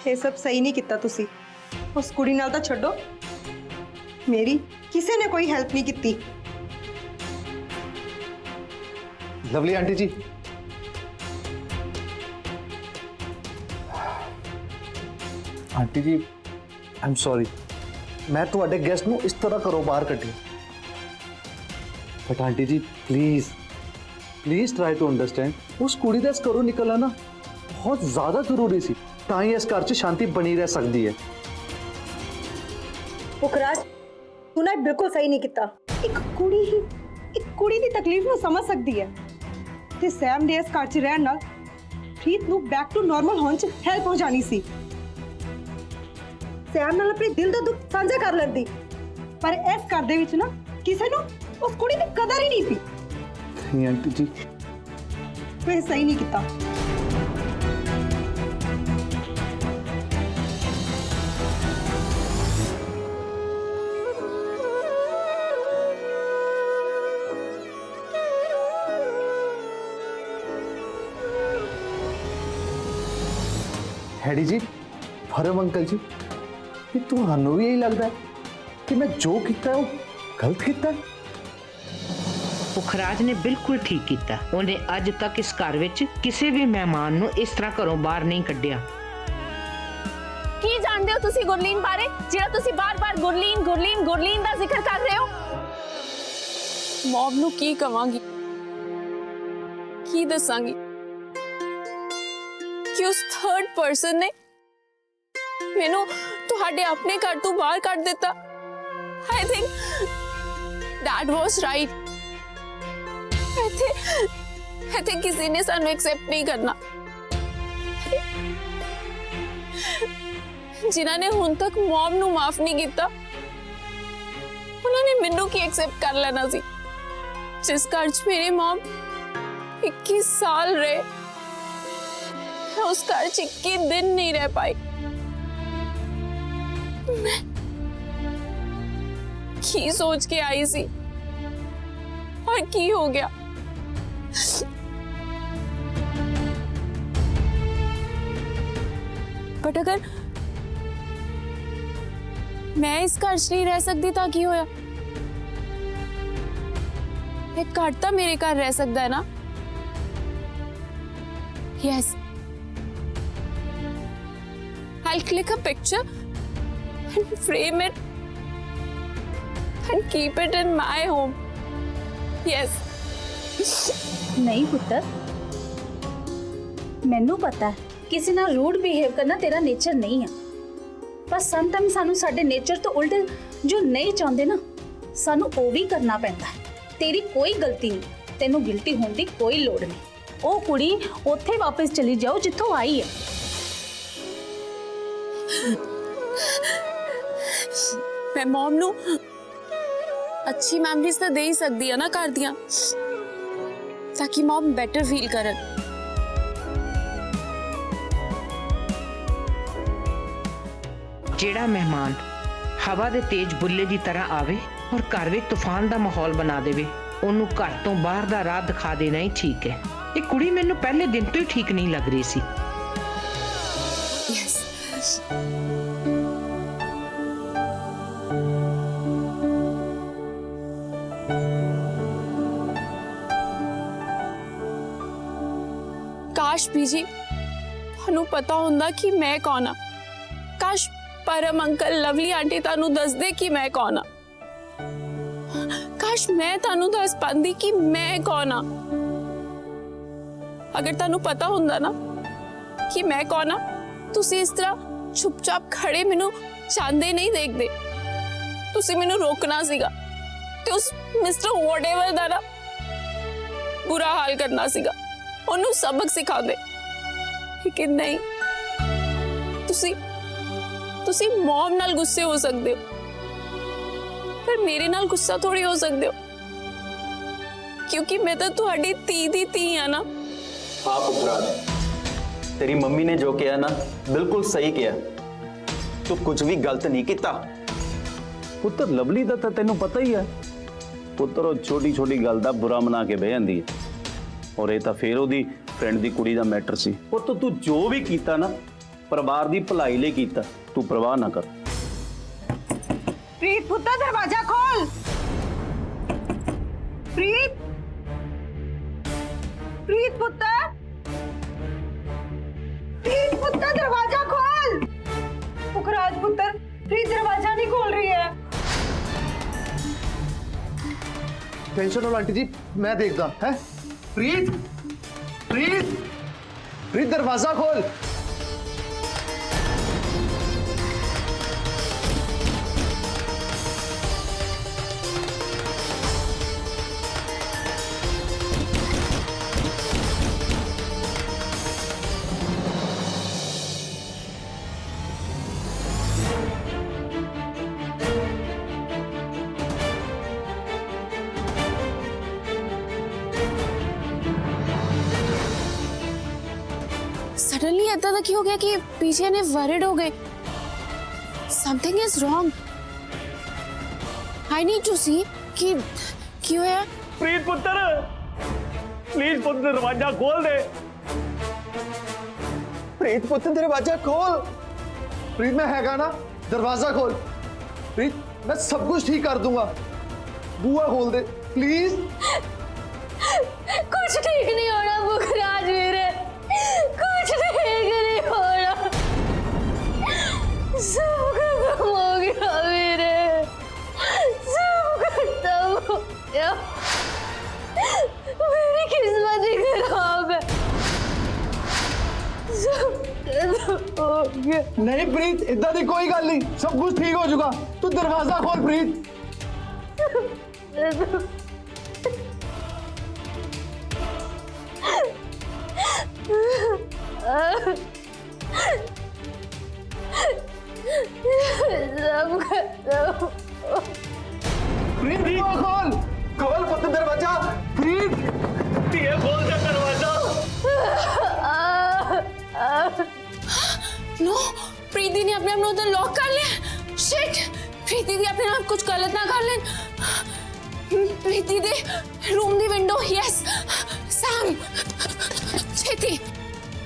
ये सब सही नहीं किया तुसी। उस कुड़ी नाल तां छड्डो, मेरी किसी ने कोई हेल्प नहीं की। Lovely aunty ji, aunty ji I am sorry, मैं तुहाडे गेस्ट नूं इस तरह घरों बाहर कड्ढिया, but aunty ji please please try to understand. उस कुड़ी दा इस घरों निकलना ना बहुत ज़्यादा जरूरी सी, तां ही इस घर च शांति बनी रह सकती है। पुखराज, तू ना बिल्कुल सही नहीं किया। एक कुड़ी दी तकलीफ नूं समझ सकती है ते सैम दे इस घर च रहण नाल प्रीत नूं बैक टू नॉर्मल होण च हेल्प हो जानी सी। सैम नाल अपने दिल दा दुख साझा कर लैंदी, पर इस घर दे विच ना किसे नूं उस कुड़ी दी कदर ही नहीं सी। नहीं आंटी जी, तू सही नहीं किया। हैडी जी, फरम अंकल जी, कि तुहानू भी यही लगता है कि मैं जो किया है वो गलत किया है? पुखराज ने बिल्कुल ठीक किया। उन्हें अज तक इस घर विच किसी भी मेहमान नूं इस तरह घरों बाहर नहीं कढ़िया। की जानते हो तुसी गुरलीन बारे, जिहड़ा तुसी बार-बार गुरलीन गुरलीन गुरलीन दा जिक्र कर रहे हो? मॉम नूं की कवांगी, की दसांगी कि उस थर्ड पर्सन ने मैनू तुहाडे अपने घर तो बाहर कट दिता। I think that was right. I think किसी ने सानू एक्सेप्ट नहीं करना। जिन्हां ने हुण तक मॉम नू माफ नहीं किया, उन्होंने मैनू की एक्सेप्ट कर लेना सी। जिस घर च मेरे मॉम 21 साल रहे, उस घर च 21 दिन नहीं रह पाई। मैं की सोच के आई सी और की हो गया। बट अगर मैं इस घर च नहीं रह सकती तो की होया? एक घर तो मेरे घर रह सकता है ना? Yes, I'll click a picture and frame it and keep it in my home. Yes. नहीं पुत्र, मैनू पता है किसी ना रूड बिहेव करना तेरा नेचर नहीं है, पर समटाइम सानू साडे नेचर तो उल्टे जो नहीं चाहते ना, सानू वो भी करना पैंदा है। तेरी कोई गलती नहीं, तेनू गिल्टी होने की कोई लोड़ नहीं। वो कुड़ी उत्थे वापस चली जाओ जिथों आई है। मैं मॉम नू अच्छी मेमोरीज तो दे ही सकती है ना घर दियां, ताकि मॉम बेटर फील करन। जेड़ा मेहमान हवा दे तेज बुल्ले की तरह आवे और घर में तूफान का माहौल बना देवे, ओनू घर तो बाहर का राह दिखा देना ही ठीक है। ये कुड़ी मैनू पहले दिन तो ही ठीक नहीं लग रही सी। Yes. काश बीजी थानू पता होंदा कि मैं कौन हाँ। काश परम अंकल लवली आंटी तानू दस दे कि मैं कौन हाँ। काश मैं तानू दस पांदी कि मैं कौन हाँ। अगर तानू पता होंदा ना कि मैं कौन हाँ, तुसी इस तरह चुपचाप खड़े मैनू चांदे नहीं देखदे। तुसी मैनू रोकना सीगा ते उस मिस्टर व्हाटएवर दा ना बुरा हाल करना सीगा, ओनू सबक सिखा दे। लेकिन नहीं, तुसी मॉम नाल गुस्से हो सकते हो, पर मेरे नाल गुस्सा थोड़ी हो सकते हो, क्योंकि मैं तो तुहाडी धी दी धी हाँ ना। हाँ पुखराज, तेरी मम्मी ने जो किया ना बिल्कुल सही किया। तू कुछ भी गलत नहीं किया। पुत्र लवली दा तां तैनू पता ही है, पुत्र छोटी छोटी गल दा बुरा मना के बह जांदी है, और ये तां फिर ओदी फ्रेंड दी कुड़ी दा मैटर सी। और तू जो भी कीता ना ਪਰਿਵਾਰ ਦੀ ਭਲਾਈ ਲਈ ਕੀਤਾ, ਤੂੰ ਪਰਵਾਹ ਨਾ ਕਰ। प्रीत पुत्र दरवाजा खोल। प्रीत प्रीत पुत्र दरवाजा खोल। पुखराज पुत्र प्रीत दरवाजा नहीं खोल रही है। टेंशन लो आंटी जी, मैं देखता है। प्रीत प्रीत प्रीत दरवाजा खोल। सडनली ऐसा तो क्यों हो गया कि पीछे ने वरिड हो गए? Something is wrong. I need to see कि क्यों है। प्रीत पुत्र प्लीज पुत्र दरवाजा खोल दे। प्रीत पुत्र दरवाजा खोल। प्रीत मैं हैगा ना, दरवाजा खोल। प्रीत मैं सब कुछ ठीक कर दूंगा, बुआ खोल दे प्लीज। कुछ ठीक नहीं होना पुखराज मेरे, कुछ ठीक नहीं होना, सब खत्म हो गया मेरे, सब खत्म हो गया, मेरी किस्मत ही खराब है, सब खत्म हो गया। नहीं प्रीत, इतना दी कोई गल नहीं, सब कुछ ठीक हो चुका। तू दरवाजा खोल प्रीत। सब खत्म। प्रीत बुआ खोल, खोल पुत्र दरवाजा। प्रीत ये खोल दे दरवाजा। नो, प्रीति ने अपने आप उधर लॉक कर लिया। शिट, प्रीति दी अपने आप कुछ गलत ना कर लें। प्रीति दे रूम दी विंडो, यस सैम छेती।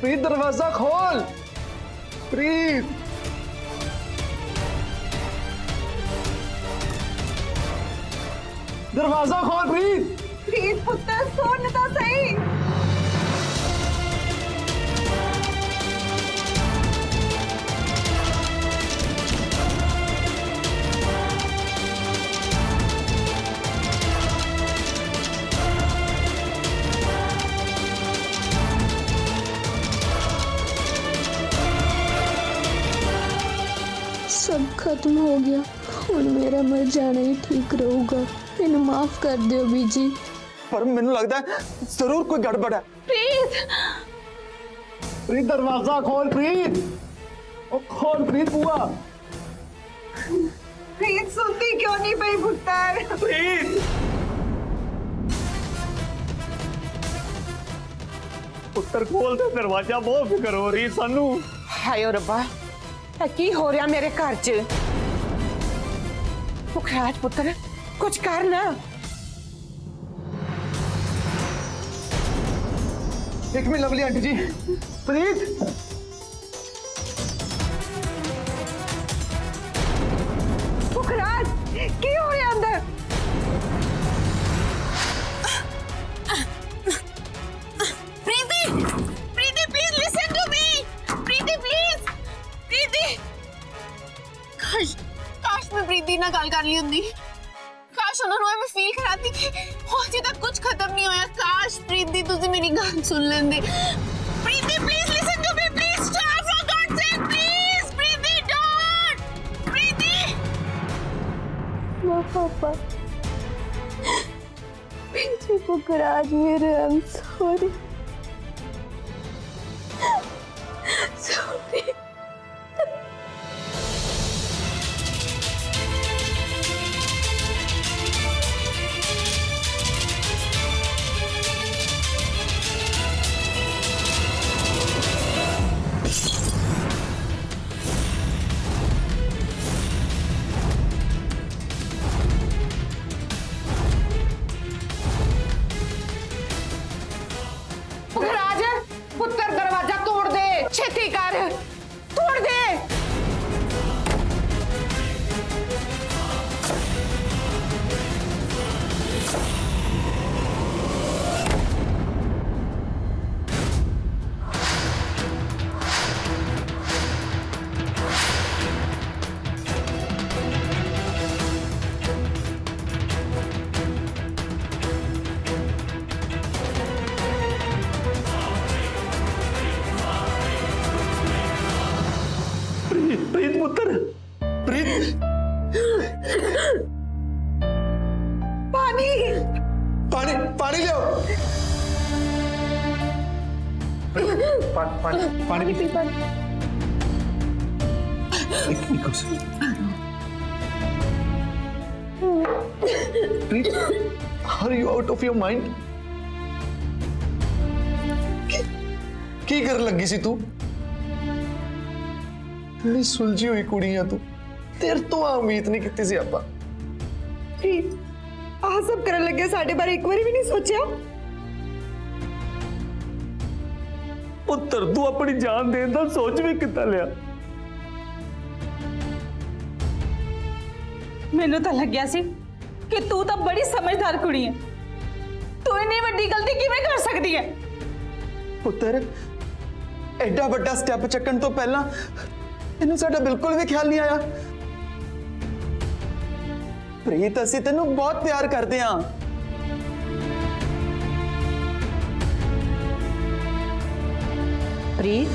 प्रीत दरवाजा खोल। प्रीत दरवाजा खोल। प्रीत प्रीत पुत्र सुन तो सही। सब खत्म हो गया, हुण मेरा मर जाना ही ठीक रहूगा। मैनू माफ कर दियो बीजी। पर मैनू लगता है जरूर कोई गड़बड़ है। प्रीत दरवाजा खोल। प्रीत ओ खोल प्रीत बुआ। प्रीत सुनती क्यों नहीं पई पुत्र? प्रीत पुत्र खोल दे दरवाजा, बहुत फिक्र हो रही सानू। ਹਾਏ ਰੱਬਾ, ਇਹ ਕੀ ਹੋ ਰਿਹਾ ਮੇਰੇ ਘਰ 'ਚ? ਪੁਖਰਾਜ ਪੁੱਤਰ ਕੁਝ ਕਰ ਨਾ। एक मिनट लवली आंटी जी। प्रीत पुखराज की हो रहा अंदर? Preeti, Preeti please listen to me. Preeti please, Preeti. काश मैं प्रीति ना गल कर ली हुंदी। काश उन्होंने मैं फील कराती कि अजे तक कुछ खत्म नहीं होया। काश प्रीति तुसी मेरी गल सुन लेंदे। Preeti please listen to me, please stop for god's sake, please. Preeti don't. Preeti वाह पापा, बीजी पुखराज मेरे, I am sorry, sorry. Pukhraj ਪੁੱਤਰ ਦਰਵਾਜ਼ਾ ਤੋੜ ਦੇ, ਛੇਤੀ ਕਰ। पुत्र प्रीत पानी पानी पानी ले आओ। पानी पानी पी Preet are you out of your mind? की कर लगी सी तू? इतनी सुलझी हुई कुड़ी है तू, तेरे तो उम्मीद नहीं की सी आपां। प्रीत आ सब करन लगे साडे बारे एक बारी भी नहीं सोचा। पुत्र तू अपनी जान देने का सोच भी कितना लिया? ਮੈਨੂੰ ਤਾਂ ਲੱਗਿਆ ਸੀ ਕਿ ਤੂੰ ਤਾਂ ਬੜੀ ਸਮਝਦਾਰ ਕੁੜੀ ਹੈ। ਤੂੰ ਇੰਨੀ ਵੱਡੀ ਗਲਤੀ ਕਿਵੇਂ ਕਰ ਸਕਦੀ ਹੈ? ਪੁੱਤਰ ਐਡਾ ਵੱਡਾ ਸਟੈਪ ਚੱਕਣ ਤੋਂ ਪਹਿਲਾਂ ਤੈਨੂੰ ਸਾਡਾ ਬਿਲਕੁਲ ਵੀ ਖਿਆਲ ਨਹੀਂ ਆਇਆ। ਪ੍ਰੀਤ ਅਸੀਂ ਤੈਨੂੰ ਬਹੁਤ ਪਿਆਰ ਕਰਦੇ ਹਾਂ। प्रीत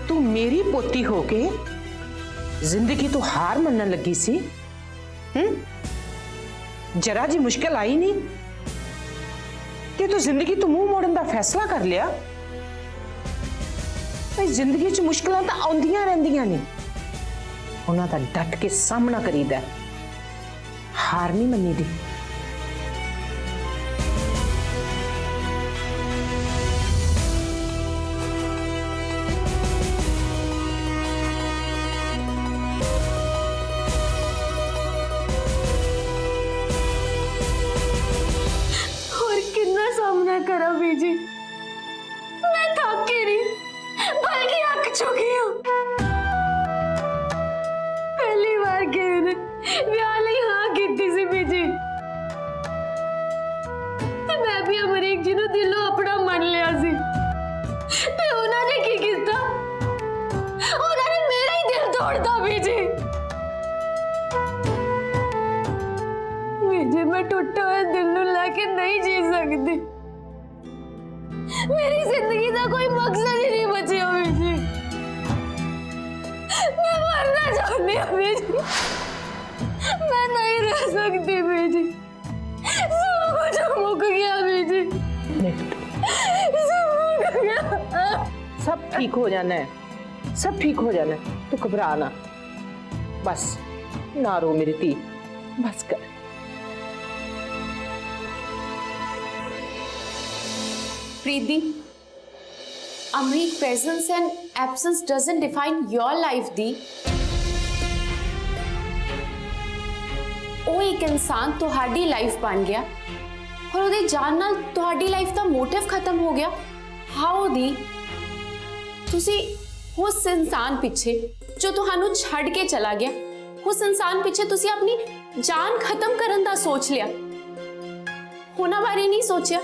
तू मेरी पोती होके जिंदगी तो हार मनन लगी सी। जरा जी मुश्किल आई नहीं ते तू जिंदगी तो मुंह मोड़न दा फैसला कर लिया। भाई जिंदगी च मुश्किलां तां आउंदियां रहिंदियां ने, उन्हां दा डट के सामना करीदा, हार नहीं मन्नी दी। सामना करा बीजी, मैं थक के नहीं बल्कि अक चुकी हूँ। पहली बार किसी ने ब्याह ਲਈ हाँ की सी बीजी, ते मैं भी अमरीक जी ਨੂੰ दिलों अपना मन लिया सी, ते उन्होंने की किया? उन्होंने मेरा ही दिल तोड़ता बीजी। बीजी मैं टूटा हुआ दिल ਨੂੰ ਲੈ ਕੇ नहीं जी सकती। मेरी जिंदगी का कोई मकसद ही नहीं बचा बीजी। मैं मरना चाहती हूँ बीजी, मैं नहीं रह सकती बीजी। सब कुछ मुक गया बीजी, सब मुक गया। सब ठीक हो जाना है, सब ठीक हो जाना है, तू घबरा ना, बस ना रो मेरी धी, बस कर। Preeti, Amrik presence and absence doesn't define your life, Di. ਉਹ ਇੱਕ ਇਨਸਾਨ ਤੁਹਾਡੀ ਲਾਈਫ ਬਣ ਗਿਆ ਔਰ ਉਹਦੇ ਜਾਣ ਨਾਲ ਤੁਹਾਡੀ ਲਾਈਫ ਦਾ ਮੋਟਿਵ ਖਤਮ ਹੋ ਗਿਆ। ਹਾਊ ਦੀ ਤੁਸੀਂ ਉਸ ਇਨਸਾਨ ਪਿੱਛੇ ਜੋ ਤੁਹਾਨੂੰ ਛੱਡ ਕੇ ਚਲਾ ਗਿਆ, ਉਸ ਇਨਸਾਨ ਪਿੱਛੇ ਤੁਸੀਂ ਆਪਣੀ ਜਾਨ ਖਤਮ ਕਰਨ ਦਾ ਸੋਚ ਲਿਆ, ਉਹਨਾਂ ਬਾਰੇ ਨਹੀਂ ਸੋਚਿਆ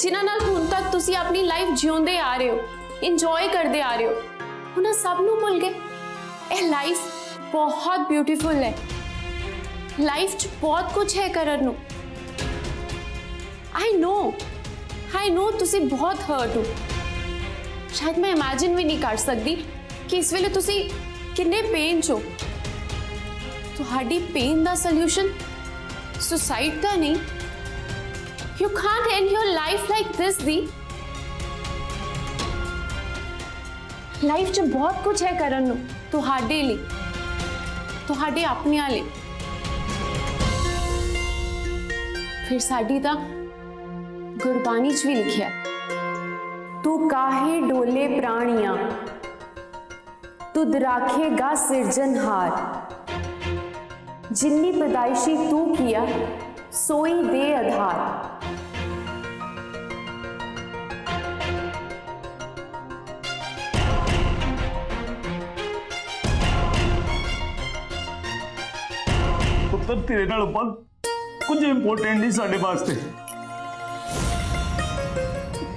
ਜਿਨ੍ਹਾਂ ਨਾਲ ਹੁਣ ਤੱਕ ਤੁਸੀਂ ਆਪਣੀ ਲਾਈਫ ਜਿਉਂਦੇ ਆ ਰਹੇ ਹੋ, ਇੰਜੋਏ ਕਰਦੇ ਆ ਰਹੇ ਹੋ, ਉਹਨਾਂ ਸਭ ਨੂੰ ਭੁੱਲ ਗਏ। ਇਹ ਲਾਈਫ ਬਹੁਤ ਬਿਊਟੀਫੁਲ ਹੈ, ਲਾਈਫ 'ਚ ਬਹੁਤ ਕੁਝ ਹੈ ਕਰਨ ਨੂੰ। ਆਈ ਨੋ ਤੁਸੀਂ ਬਹੁਤ ਹਰਟ ਹੋ, ਸ਼ਾਇਦ ਮੈਂ ਇਮੇਜਿਨ ਵੀ ਨਹੀਂ ਕਰ ਸਕਦੀ ਕਿ ਇਸ ਵੇਲੇ ਤੁਸੀਂ ਕਿੰਨੇ ਪੇਨ 'ਚ ਹੋ। ਤੁਹਾਡੀ ਪੇਨ ਦਾ ਸੋਲੂਸ਼ਨ ਸੁਸਾਈਡ ਦਾ ਨਹੀਂ। You can't end your life like this, Di. Life 'ਚ ਬਹੁਤ ਕੁਝ ਹੈ ਕਰਨ ਨੂੰ ਤੁਹਾਡੇ ਲਈ, ਤੁਹਾਡੇ ਆਪਣਿਆਂ ਲਈ। ਫਿਰ ਸਾਡੀ ਤਾਂ ਗੁਰਬਾਣੀ 'ਚ ਵੀ ਲਿਖਿਆ, ਤੂੰ ਕਾਹੇ ਡੋਲੇ ਪ੍ਰਾਣੀਆਂ, तुद राखेगा सिरजनहार, जिन्नी पैदाइशी तू किया सोई दे आधार। ਪੁੱਤਰ ਤੇਰੇ ਨਾਲ ਆਪਾਂ ਕੁਝ ਇੰਪੋਰਟੈਂਟ ਨਹੀਂ ਸਾਡੇ ਵਾਸਤੇ,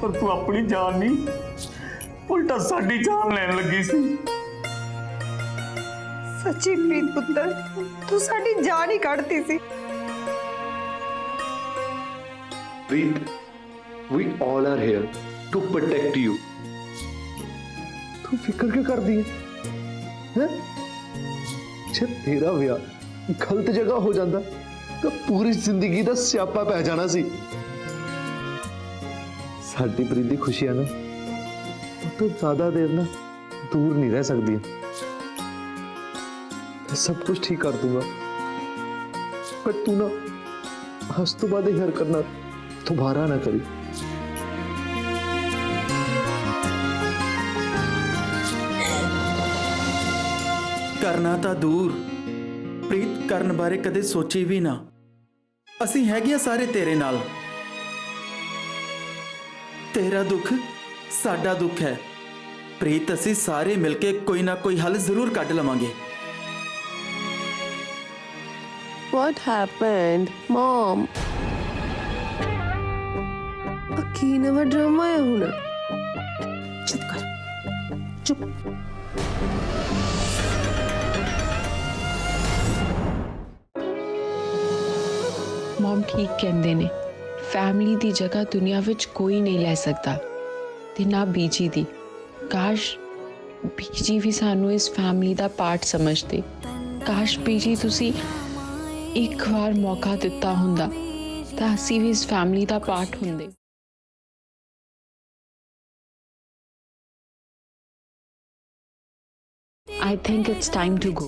ਪਰ ਤੂੰ ਆਪਣੀ ਜਾਨ ਨਹੀਂ ਉਲਟਾ ਸਾਡੀ ਜਾਨ ਲੈਣ ਲੱਗੀ ਸੀ। सच्ची प्रीत पुत्र, तू साडी जान ही काटती सी। Preet, we all are here to protect you. तू फिक्र क्यों कर दी है? जब तेरा विआह गलत जगह हो जाता तो पूरी जिंदगी का स्यापा पै जाना सी। साडी प्रीत दी खुशियां ना तो ज्यादा देर ना दूर नहीं रह सकती। मैं सब कुछ ठीक कर दूंगा, पर तू ना आज तो बाद हर करना दोबारा ना करी। करना तो दूर, प्रीत करन बारे कदे सोची भी ना। असी हैगे सारे तेरे नाल। तेरा दुख साडा दुख है प्रीत, असी सारे मिलके कोई ना कोई हल जरूर कढ लवांगे। What happened, Mom? की नवा ड्रामा है हुन? चुप कर, चुप। मॉम ठीक कहंदे ने, फैमिली दी जगह दुनिया विच कोई नहीं ले सकता, ते ना बीजी दी। काश बीजी भी सानू इस फैमिली दा पार्ट समझदे। काश बीजी तुसी एक बार मौका दिता हुंदा तां असीं भी इस फैमिली दा पार्ट हुंदे। I think it's time to go.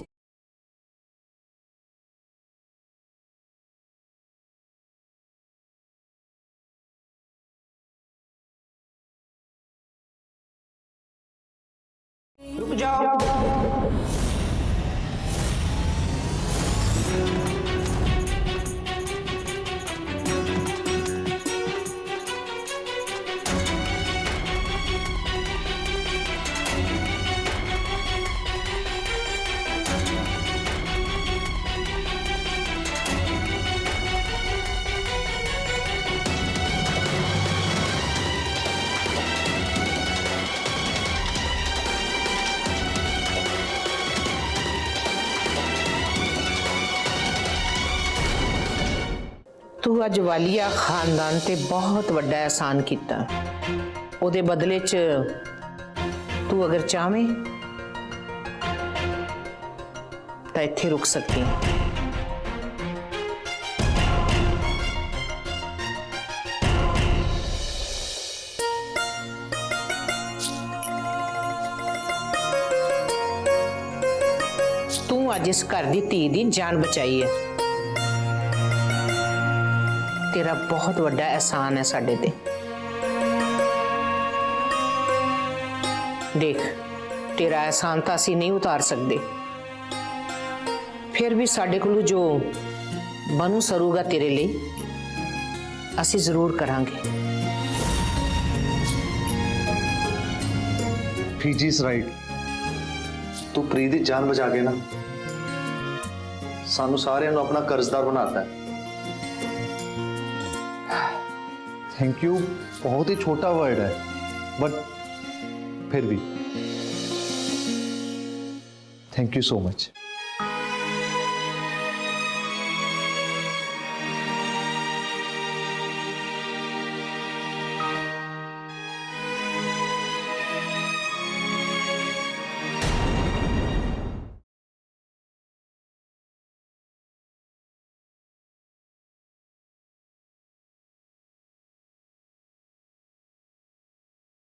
रुक जाओ। तू अज वालिया खानदान ते बहुत वड्डा एहसान किया। उहदे बदले च तू अगर चाहे तो इत्थे रुक सकती है। तू अज इस घर दी धी दी जान बचाई है। तेरा बहुत बड़ा एहसान है साडे ते। देख, तेरा एहसान तो असी नहीं उतार सकते, फिर भी साडे कोलों जो बनू सरूगा तेरे लिए असी जरूर करांगे। Fiji is right. तू प्रीत दी जान बचा के ना सानू सारिਆਂ ਨੂੰ अपना कर्जदार बनाता है। थैंक यू बहुत ही छोटा वर्ड है, बट फिर भी थैंक यू सो मच।